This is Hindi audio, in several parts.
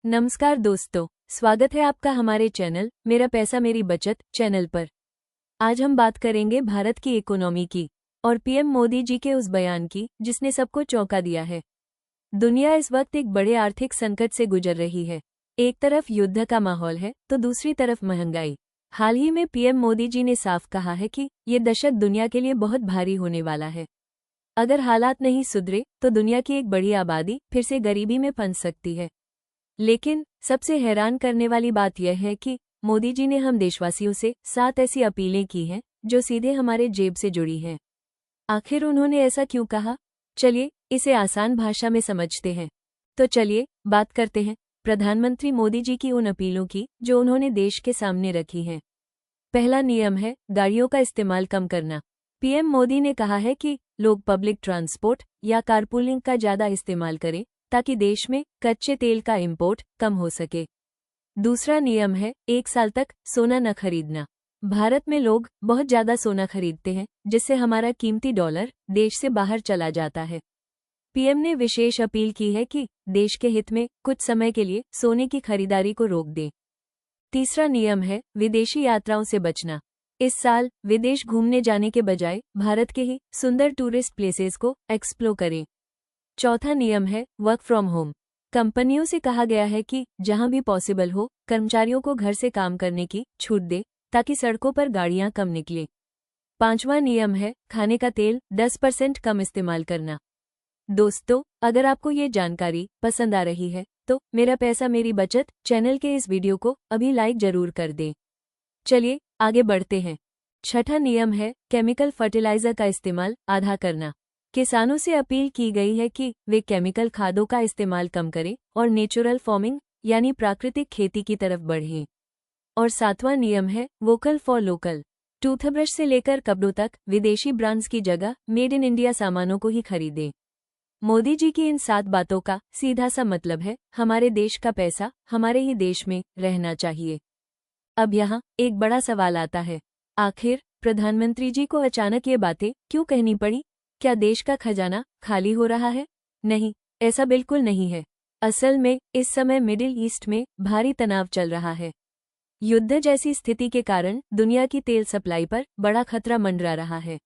नमस्कार दोस्तों, स्वागत है आपका हमारे चैनल मेरा पैसा मेरी बचत चैनल पर। आज हम बात करेंगे भारत की इकोनॉमी की और पीएम मोदी जी के उस बयान की जिसने सबको चौंका दिया है। दुनिया इस वक्त एक बड़े आर्थिक संकट से गुजर रही है। एक तरफ युद्ध का माहौल है तो दूसरी तरफ महंगाई। हाल ही में पीएम मोदी जी ने साफ कहा है कि ये दशक दुनिया के लिए बहुत भारी होने वाला है। अगर हालात नहीं सुधरे तो दुनिया की एक बड़ी आबादी फिर से गरीबी में फंस सकती है। लेकिन सबसे हैरान करने वाली बात यह है कि मोदी जी ने हम देशवासियों से 7 ऐसी अपीलें की हैं जो सीधे हमारे जेब से जुड़ी हैं। आखिर उन्होंने ऐसा क्यों कहा? चलिए इसे आसान भाषा में समझते हैं। तो चलिए बात करते हैं प्रधानमंत्री मोदी जी की उन अपीलों की जो उन्होंने देश के सामने रखी हैं। पहला नियम है गाड़ियों का इस्तेमाल कम करना। पीएम मोदी ने कहा है कि लोग पब्लिक ट्रांसपोर्ट या कारपूलिंग का ज्यादा इस्तेमाल करें ताकि देश में कच्चे तेल का इंपोर्ट कम हो सके। दूसरा नियम है 1 साल तक सोना न खरीदना। भारत में लोग बहुत ज्यादा सोना खरीदते हैं जिससे हमारा कीमती डॉलर देश से बाहर चला जाता है। पीएम ने विशेष अपील की है कि देश के हित में कुछ समय के लिए सोने की खरीदारी को रोक दें। तीसरा नियम है विदेशी यात्राओं से बचना। इस साल विदेश घूमने जाने के बजाय भारत के ही सुंदर टूरिस्ट प्लेसेस को एक्सप्लोर करें। चौथा नियम है वर्क फ्रॉम होम। कंपनियों से कहा गया है कि जहां भी पॉसिबल हो कर्मचारियों को घर से काम करने की छूट दे ताकि सड़कों पर गाड़ियां कम निकले। पांचवा नियम है खाने का तेल 10% कम इस्तेमाल करना। दोस्तों, अगर आपको ये जानकारी पसंद आ रही है तो मेरा पैसा मेरी बचत चैनल के इस वीडियो को अभी लाइक जरूर कर दें। चलिए आगे बढ़ते हैं। छठा नियम है केमिकल फर्टिलाइजर का इस्तेमाल आधा करना। किसानों से अपील की गई है कि वे केमिकल खादों का इस्तेमाल कम करें और नेचुरल फार्मिंग यानी प्राकृतिक खेती की तरफ बढ़ें। और सातवां नियम है वोकल फॉर लोकल। टूथब्रश से लेकर कपड़ों तक विदेशी ब्रांड्स की जगह मेड इन इंडिया सामानों को ही खरीदें। मोदी जी की इन 7 बातों का सीधा सा मतलब है हमारे देश का पैसा हमारे ही देश में रहना चाहिए। अब यहाँ एक बड़ा सवाल आता है, आखिर प्रधानमंत्री जी को अचानक ये बातें क्यों कहनी पड़ी? क्या देश का खजाना खाली हो रहा है? नहीं, ऐसा बिल्कुल नहीं है। असल में इस समय मिडिल ईस्ट में भारी तनाव चल रहा है। युद्ध जैसी स्थिति के कारण दुनिया की तेल सप्लाई पर बड़ा खतरा मंडरा रहा है।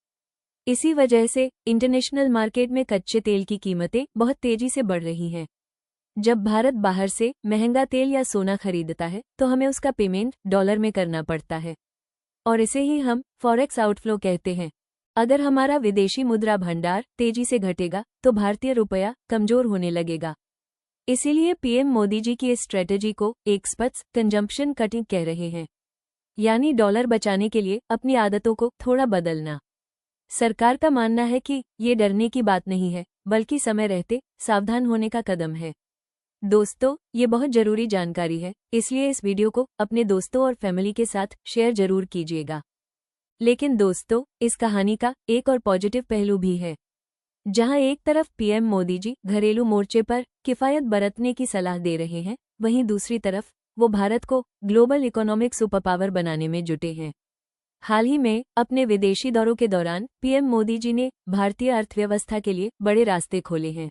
इसी वजह से इंटरनेशनल मार्केट में कच्चे तेल की कीमतें बहुत तेजी से बढ़ रही हैं। जब भारत बाहर से महंगा तेल या सोना खरीदता है तो हमें उसका पेमेंट डॉलर में करना पड़ता है और इसे ही हम फॉरेक्स आउटफ्लो कहते हैं। अगर हमारा विदेशी मुद्रा भंडार तेजी से घटेगा तो भारतीय रुपया कमजोर होने लगेगा। इसीलिए पीएम मोदी जी की इस स्ट्रेटेजी को एक्सपर्ट्स कंजम्पशन कटिंग कह रहे हैं, यानी डॉलर बचाने के लिए अपनी आदतों को थोड़ा बदलना। सरकार का मानना है कि ये डरने की बात नहीं है बल्कि समय रहते सावधान होने का कदम है। दोस्तों, ये बहुत जरूरी जानकारी है, इसलिए इस वीडियो को अपने दोस्तों और फैमिली के साथ शेयर जरूर कीजिएगा। लेकिन दोस्तों, इस कहानी का एक और पॉजिटिव पहलू भी है। जहां एक तरफ पीएम मोदी जी घरेलू मोर्चे पर किफायत बरतने की सलाह दे रहे हैं, वहीं दूसरी तरफ वो भारत को ग्लोबल इकोनॉमिक सुपर पावर बनाने में जुटे हैं। हाल ही में अपने विदेशी दौरों के दौरान पीएम मोदी जी ने भारतीय अर्थव्यवस्था के लिए बड़े रास्ते खोले हैं।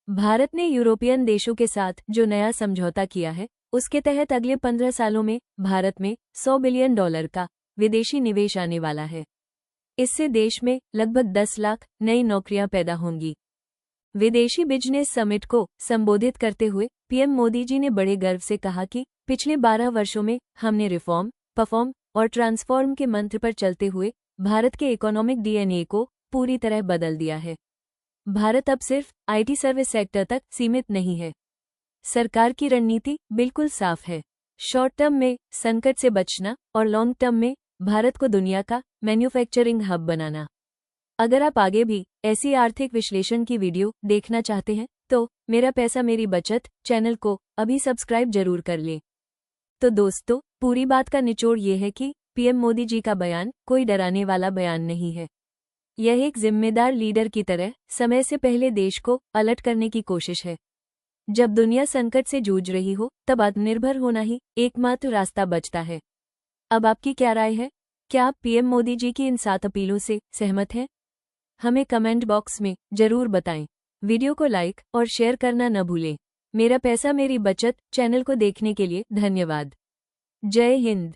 भारत ने यूरोपियन देशों के साथ जो नया समझौता किया है उसके तहत अगले 15 सालों में भारत में $100 बिलियन का विदेशी निवेश आने वाला है। इससे देश में लगभग 10 लाख नई नौकरियां पैदा होंगी। विदेशी बिजनेस समिट को संबोधित करते हुए पीएम मोदी जी ने बड़े गर्व से कहा कि पिछले 12 वर्षों में हमने रिफॉर्म, परफॉर्म और ट्रांसफॉर्म के मंत्र पर चलते हुए भारत के इकोनॉमिक डीएनए को पूरी तरह बदल दिया है। भारत अब सिर्फ आईटी सर्विस सेक्टर तक सीमित नहीं है। सरकार की रणनीति बिल्कुल साफ है, शॉर्ट टर्म में संकट से बचना और लॉन्ग टर्म में भारत को दुनिया का मैन्युफैक्चरिंग हब बनाना। अगर आप आगे भी ऐसी आर्थिक विश्लेषण की वीडियो देखना चाहते हैं तो मेरा पैसा मेरी बचत चैनल को अभी सब्सक्राइब जरूर कर लें। तो दोस्तों, पूरी बात का निचोड़ ये है कि पीएम मोदी जी का बयान कोई डराने वाला बयान नहीं है। यह एक जिम्मेदार लीडर की तरह समय से पहले देश को अलर्ट करने की कोशिश है। जब दुनिया संकट से जूझ रही हो तब आत्मनिर्भर होना ही एकमात्र रास्ता बचता है। अब आपकी क्या राय है? क्या आप पीएम मोदी जी की इन 7 अपीलों से सहमत हैं? हमें कमेंट बॉक्स में जरूर बताएं। वीडियो को लाइक और शेयर करना न भूलें। मेरा पैसा मेरी बचत चैनल को देखने के लिए धन्यवाद। जय हिंद।